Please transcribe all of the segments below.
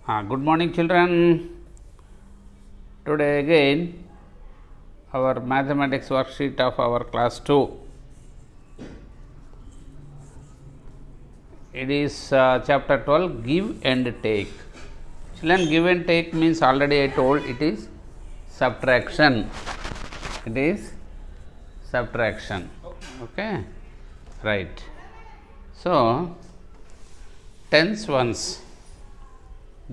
Good morning, children. Today again our mathematics worksheet of our class 2. It is chapter 12, give and take. Children, give and take means already I told it is subtraction. It is subtraction. Okay, right. So, tens ones.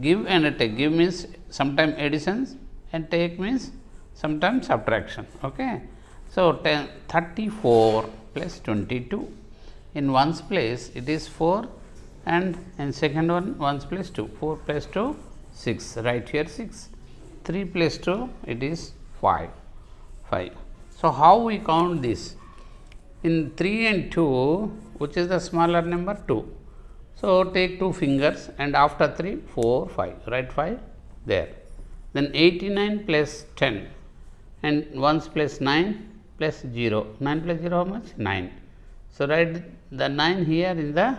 Give and take. Give means sometimes additions and take means sometimes subtraction. Okay. So, 34 plus 22. In ones place it is 4 and in second one ones place 2. 4 plus 2 6. Right here 6. 3 plus 2 it is 5. 5. So, how we count this? In 3 and 2, which is the smaller number? 2. So, take 2 fingers and after 3, 4, 5, write 5 there. Then 89 plus 10 and 1's plus 9 plus 0. 9 plus 0 how much? 9. So, write the 9 here in the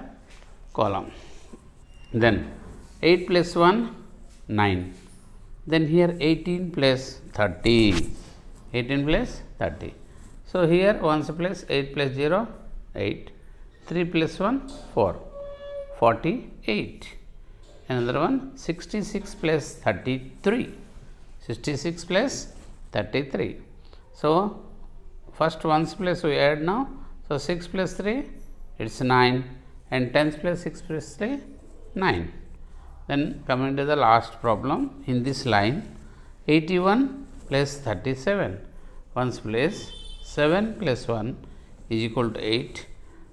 column. Then 8 plus 1, 9. Then here 18 plus 30. 18 plus 30. So, here 1's plus 8 plus 0, 8. 3 plus 1, 4. 48. Another one 66 plus 33. 66 plus 33. So, first ones place we add now. So, 6 plus 3 it is 9 and 10 plus 6 plus 3 9. Then coming to the last problem in this line 81 plus 37. Ones place 7 plus 1 is equal to 8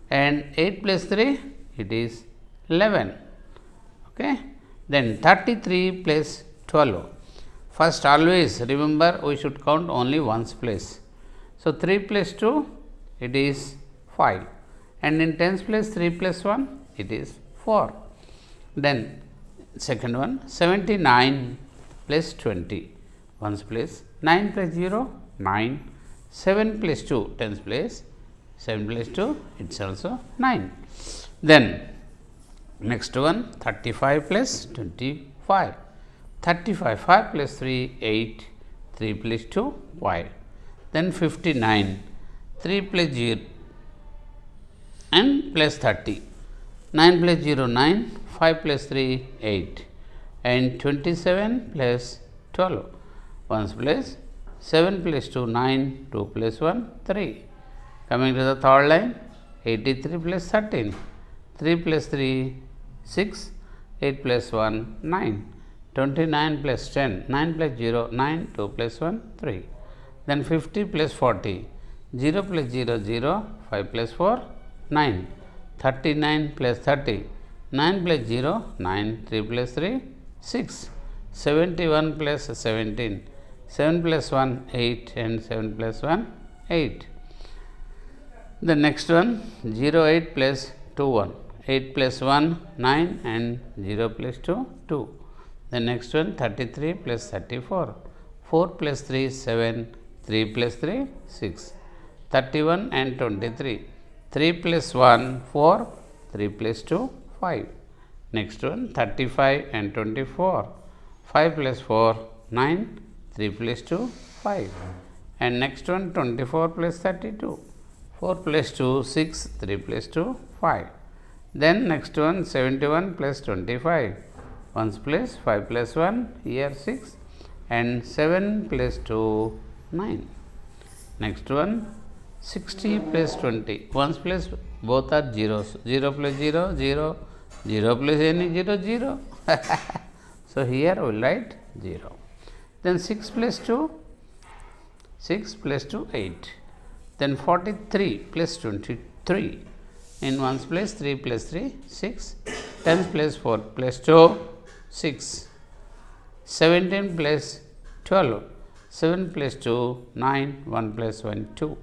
and 8 plus 3 it is 11. Okay. Then 33 plus 12. First always remember we should count only ones place. So, 3 plus 2 it is 5 and in tens place 3 plus 1 it is 4. Then second one 79 plus 20. Ones place 9 plus 0 9. 7 plus 2 tens place 7 plus 2 it is also 9. Then next one 35 plus 25. 35 5 plus 3 8. 3 plus 2 5. Then 59 3 plus 0 and plus 30. 9 plus 0 9. 5 plus 3 8 and 27 plus 12. 1's place 7 plus 2 9. 2 plus 1 3. Coming to the third line 83 plus 13. 3 plus 3 6, 8 plus 1 9, 29 plus 10, 9 plus 0 9, 2 plus 1 3. Then 50 plus 40, 0 plus 0 0, 5 plus 4 9, 39 plus 30, 9 plus 0 9, 3 plus 3 6, 71 plus 17, 7 plus 1 8 and 7 plus 1 8. The next one 0 8 plus 2 1. 8 plus 1 9 and 0 plus 2 2. The next one 33 plus 34. 4 plus 3 7. 3 plus 3 6. 31 and 23. 3 plus 1 4. 3 plus 2 5. Next one 35 and 24. 5 plus 4 9. 3 plus 2 5. And next one 24 plus 32. 4 plus 2 6. 3 plus 2 5. Then next one 71 plus 25. 1's place 5 plus 1 here 6 and 7 plus 2 9. Next one 60 plus 20. 1's place both are zeros. 0 plus 0 0. 0 plus any 0 0. So, here we will write 0. Then 6 plus 2 6 plus 2 8. Then 43 plus 23. In 1's place 3 plus 3 6, 10 plus 4 plus 2 6, 17 plus 12, 7 plus 2 9, 1 plus 1 2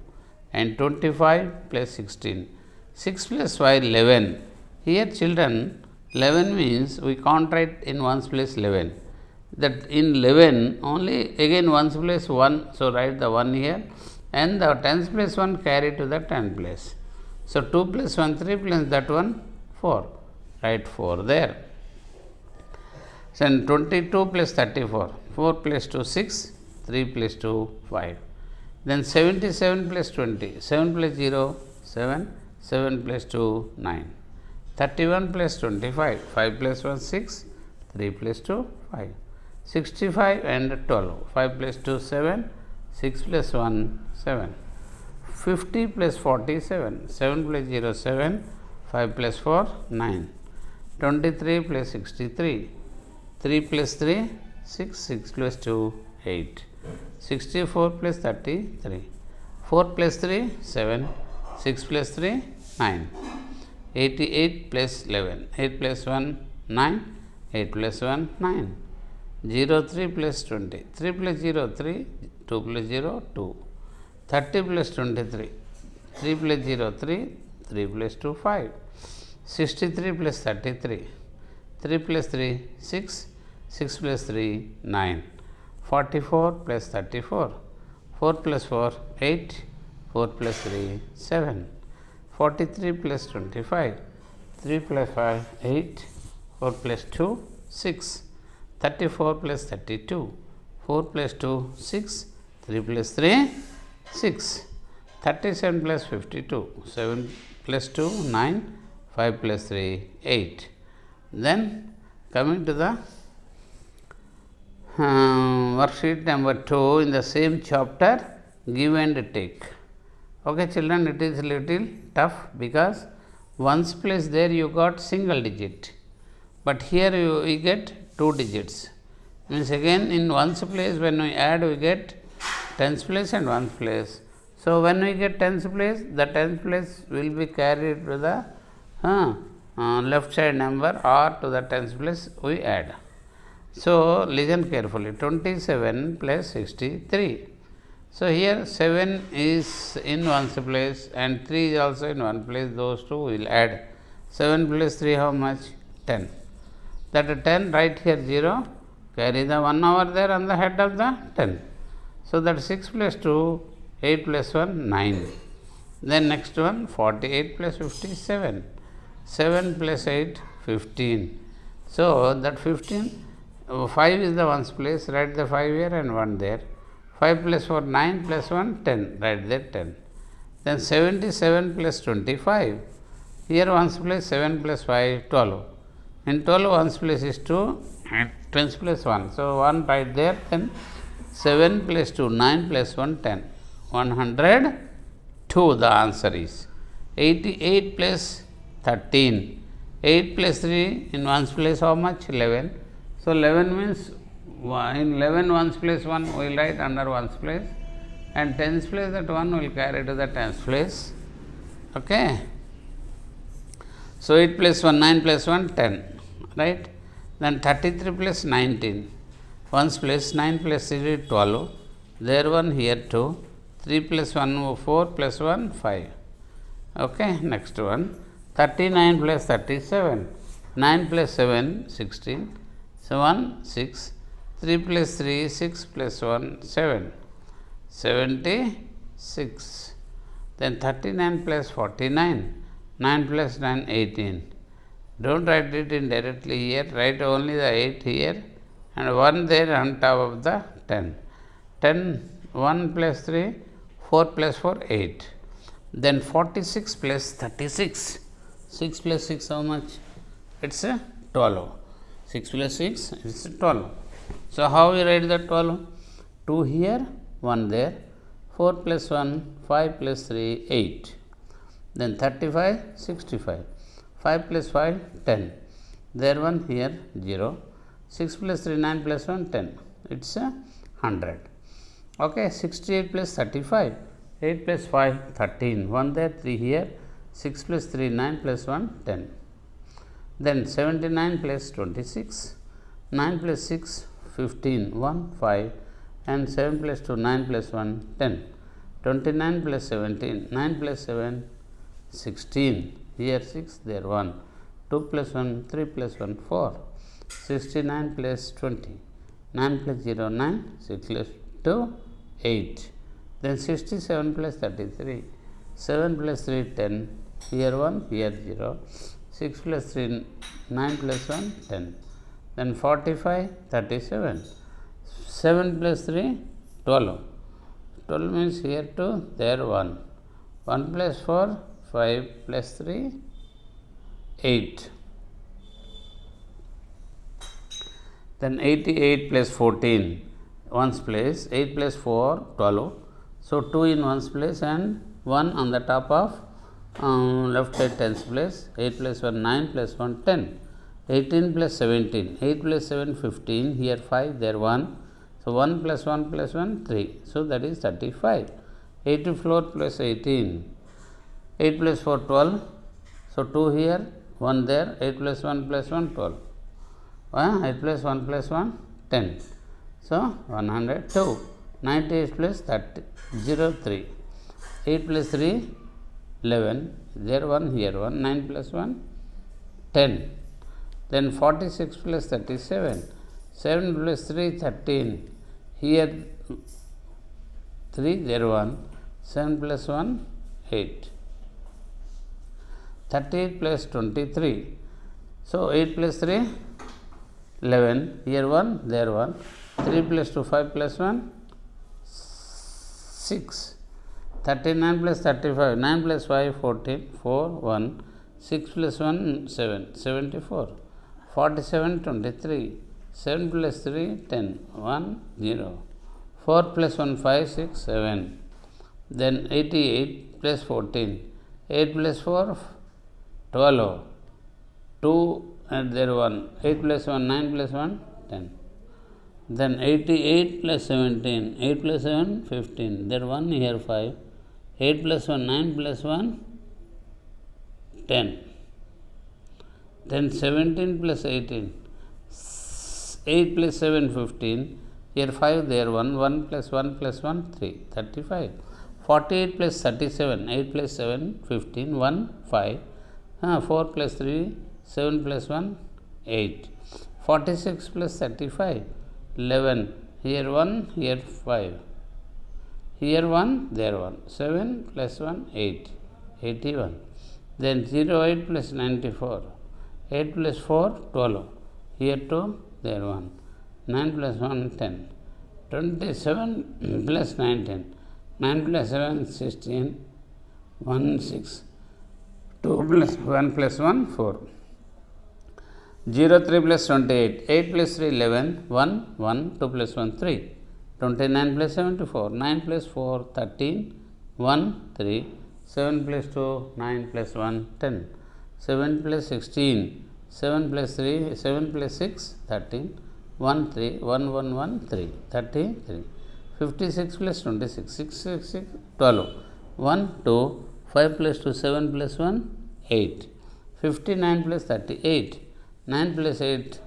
and 25 plus 16, 6 plus 5 11. Here children 11 means we can't write in 1's place 11. That in 11 only again 1's place 1. So, write the 1 here and the 10's place 1 carry to the 10 place. So, 2 plus 1 3 plus that one 4, write 4 there. Then 22 plus 34, 4 plus 2, 6, 3 plus 2, 5. Then 77 plus 20, 7 plus 0, 7, 7 plus 2, 9. 31 plus 25, 5 plus 1, 6, 3 plus 2, 5. 65 and 12, 5 plus 2, 7, 6 plus 1, 7. 50 plus 47, 7 plus 0, 7, 5 plus 4, 9. 23 plus 63, 3 plus 3, 6, 6 plus 2, 8. 64 plus 33, 4 plus 3, 7, 6 plus 3, 9. 88 plus 11, 8 plus 1, 9, 8 plus 1, 9. 03 plus 20, 3 plus 0, 3, 2 plus 0, 2. 30 plus 23, 3 plus 0, 3, 3 plus 2, 5. 63 plus 33, 3 plus 3, 6, 6 plus 3, 9. 44 plus 34, 4 plus 4, 8, 4 plus 3, 7. 43 plus 25, 3 plus 5, 8, 4 plus 2, 6. 34 plus 32, 4 plus 2, 6, 3 plus 3, 6. 37 plus 52, 7 plus 2, 9, 5 plus 3, 8. Then coming to the worksheet number 2 in the same chapter, give and take. Okay children, it is little tough because ones place there you got single digit, but here you get 2 digits. Means again in ones place when we add we get tens place and ones place. So when we get tens place, the tens place will be carried to the left side number or to the tens place we add. So listen carefully, 27 plus 63. So here 7 is in ones place and 3 is also in one place, those two will add. 7 plus 3 how much? 10. That 10 right here 0, carry the 1 over there on the head of the 10. So that 6 plus 2, 8 plus 1, 9. Then next one 48 plus 57, 7 plus 8, 15. So that 15, 5 is the ones place, write the 5 here and 1 there. 5 plus 4, 9 plus 1, 10, write there 10. Then 77 plus 25, here ones place 7 plus 5, 12. In 12 ones place is 2 and tens plus 1. So 1 right there, then 7 plus 2, 9 plus 1, 10. 102 the answer is. 88 plus 13, 8 plus 3 in ones place how much? 11. So 11 means in 11 ones place 1 we will write under ones place, and tens place that 1 will carry to the tens place. Okay. So 8 plus 1, 9 plus 1, 10, right? Then 33 plus 19, ones place 9 plus 3, 12, there 1, here 2, 3 plus 1, 4 plus 1, 5. Okay, next one, 39 plus 37, 9 plus 7, 16, so 1, 6, 3 plus 3, 6 plus 1, 7, 76. Then 39 plus 49, 9 plus 9, 18. Don't write it in directly here, write only the 8 here and 1 there on top of the 10. 10, 1 plus 3, 4 plus 4, 8. Then 46 plus 36, 6 plus 6 how much? It's a 12. 6 plus 6 is 12. So how we write the 12? 2 here, 1 there, 4 plus 1, 5 plus 3, 8. Then 35, 65. 5 plus 5, 10. There 1, here 0. 6 plus 3, 9 plus 1, 10. It's a 100. Okay, 68 plus 35. 8 plus 5, 13. 1 there, 3 here. 6 plus 3, 9 plus 1, 10. Then 79 plus 26. 9 plus 6, 15. 1, 5. And 7 plus 2, 9 plus 1, 10. 29 plus 17. 9 plus 7, 16. Here 6, there 1. 2 plus 1, 3 plus 1, 4. 69 plus 20. 9 plus 0, 9. 6 plus 2, 8. Then 67 plus 33. 7 plus 3, 10. Here 1, here 0. 6 plus 3, 9 plus 1, 10. then 45, 37. 7 plus 3, 12. 12 means here 2, there 1. 1 plus 4, 5 plus 3, 8. Then 88 plus 14, ones place, 8 plus 4, 12. So 2 in ones place and 1 on the top of left side tens place. 8 plus 1, 9 plus 1, 10. 18 plus 17, 8 plus 7, 15. Here 5, there 1. So 1 plus 1 plus 1, 3. So that is 35. 84 plus 18. 8 plus 4, 12. So 2 here, 1 there. 8 plus 1 plus 1, 12. 8 plus 1 plus 1, 10. So 102. 98 plus 30, 0, 3. 8 plus 3, 11. There 1, here 1. 9 plus 1, 10. Then 46 plus 37. 7 plus 3, 13. Here 3, there 1. 7 plus 1, 8. 38 plus 23. So 8 plus 3, 11. Here 1, there 1. 3 plus 2, 5 plus 1, 6. 39 plus 35. 9 plus 5, 14. 4, 1. 6 plus 1, 7. 74. 47, 23. 7 plus 3, 10. 1, 0. 4 plus 1, 5, 6, 7. Then 88 plus 14. 8 plus 4, 12. 2 and there 1. 8 plus 1, 9 plus 1, 10. Then 88 plus 17. 8 plus 7, 15. There 1, here 5. 8 plus 1, 9 plus 1, 10. Then 17 plus 18. 8 plus 7, 15. Here 5, there 1. 1 plus 1 plus 1, 3. 35. 48 plus 37. 8 plus 7, 15. 1, 5. 4 plus 3, 7 plus 1, 8. 46 plus 35. 11. Here 1, here 5. Here 1, there 1. 7 plus 1, 8. 81. Then 0, 8 plus 94. 8 plus 4, 12. Here 2, there 1. 9 plus 1, 10. 27 plus 19. 9 plus 7, 16. 1, 6. 2 plus 1 plus 1, 4. 0, 3 plus 28. 8 plus 3, 11. 1, 1. 2 plus 1, 3. 29 plus 74. 9 plus 4, 13. 1, 3. 7 plus 2, 9 plus 1, 10. 7 plus 16. 7 plus 3, 7 plus 6, 13. 1, 3. 1, 1, 1, 3. 33. 56 plus 26. 6, 6, 6, 12. 1, 2. 5 plus 2, 7 plus 1, 8. 59 plus 38. 9 plus 8,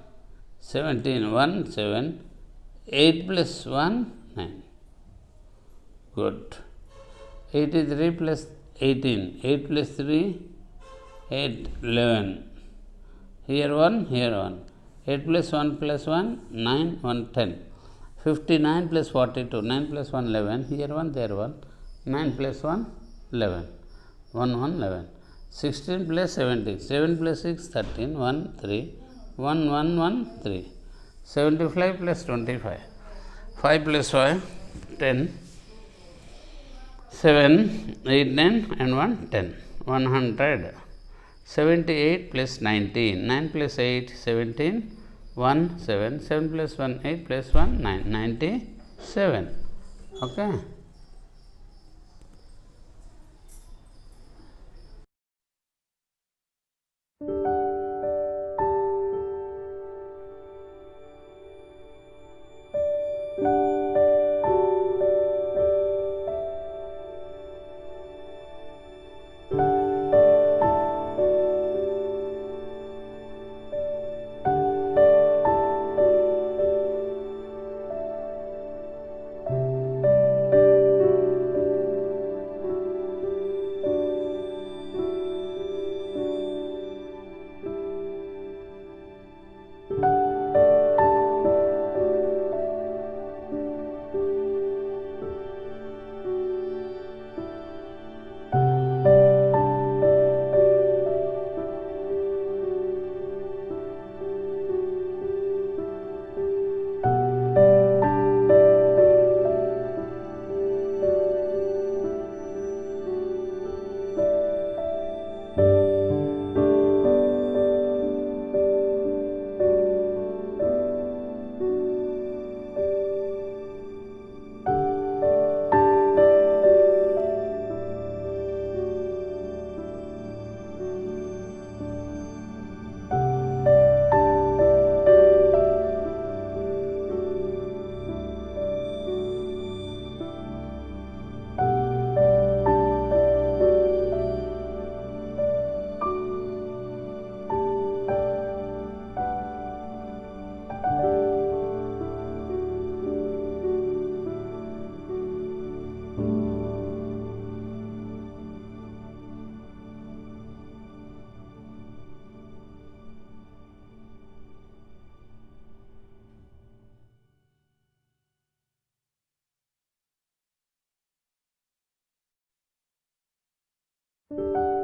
17. 1, 7. 8 plus 1, 9. Good. 83 plus 18. 8 plus 3, 8, 11. Here 1, here 1. 8 plus 1 plus 1, 9, 1, 10. 59 plus 42. 9 plus 1, 11. Here 1, there 1. 9 plus 1, 11. 1, 1, 11. 16 plus 17. 7 plus 6, 13. 1, 3. 1, 1, 1, 3. 75 plus 25. 5 plus 5, 10. 7, 8, 9 and 1, 10. 100. 78 plus 19. 9 plus 8, 17. 1, 7. 7 plus 1, 8 plus 1, 9. 97. Okay. you